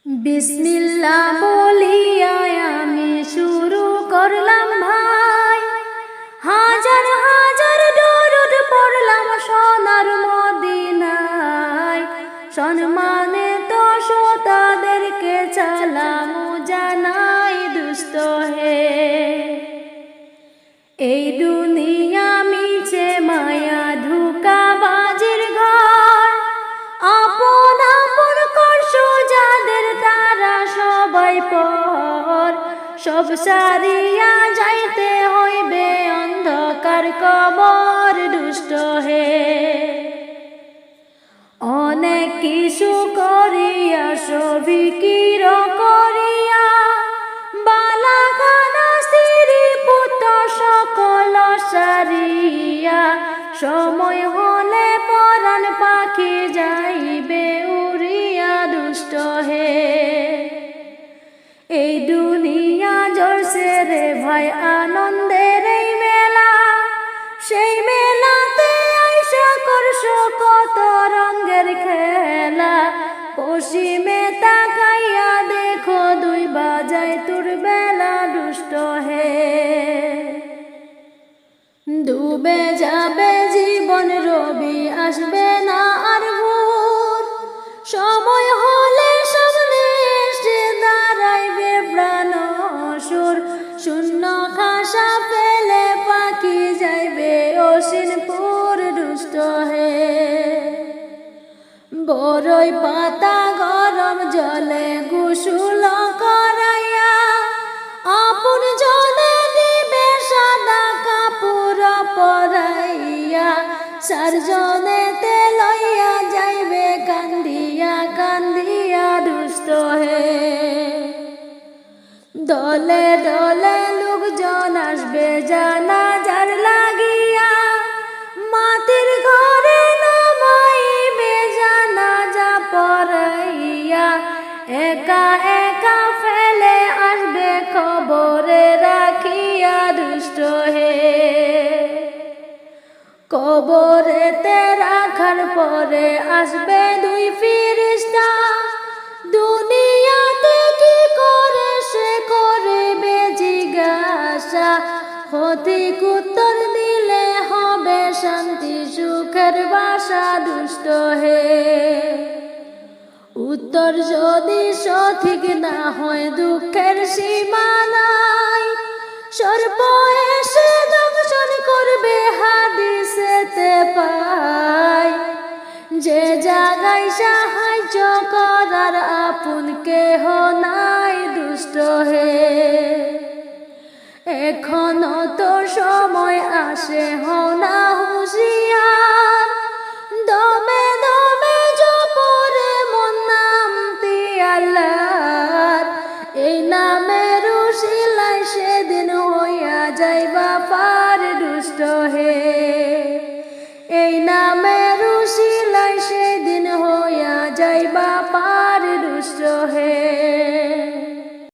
বিসমিল্লাহ বলিয়া আমি শুরু করলাম ভাই, হাজার হাজার দরুদ পড়লাম সোনার মদিনায়। সম্মানে তো শ্রোতাদেরকে সালাম জানাই দুষ্ট হে। এই দুনিয়া মিছে মায়া ধোঁকাবাজির ঘর, আপন আপন করছো যাদের তারা সবাই পর। সব সারিয়া যাইতে হইবে অন্ধকার কবর দুষ্ট হে। অনেক কিছু করিয়া সবিকির করিয়া, বালাখানা স্ত্রী পুত্র সকল সারিয়া, সময় হলে পরাণ পাখি যাইবে উড়িয়া দুষ্ট হে। এই দুনিয়া জড়ছে রে ভাই আনন্দের এই মেলা, সেই মেলাতে আইসা করছো কত রঙের খেলা। পশ্চিমে তাকাইয়া দেখো দুই বাজায় তোর বেলা দুষ্ট হে। ডুবে যাবে জীবন রবি আসবে না আর ভোর, সময় হলে সামনে এসে দাঁড়াইবে প্রাণ সুর। শূন্য খাসা ফেলে পাখি যাইবে অসীনপুর দুষ্ট হে। বড়ই পাতা গরম জলে গোসল করাইয়া, আপন জনে দিবে সাদা কাপড় পরাইয়া। সারজনেতে লইয়া যাইবে কান্দিয়া কান্দিয়া দুষ্ট হে। দলে দলে লোকজন আসবে জানাজার লাগিয়া, মাটির ঘরে নামাইবে জানাজা পড়াইয়া। একা একা ফেলে আসবে কবরে রাখিয়া দুষ্ট হে। কবরেতে রাখার পরে আসবে দুই ফিরিস্তা, দুনিয়াতে কি করে সে করবে জিজ্ঞাসা। সঠিক উত্তর দিলে হবে শান্তি সুখের বাসা দুষ্ট হে। উত্তর যদি সঠিক না হয় দুঃখের সীমা নাই, সর্প এসে দংশন করবে হাদিসেতে পাই। যে জায়গায় সাহায্য করার আপন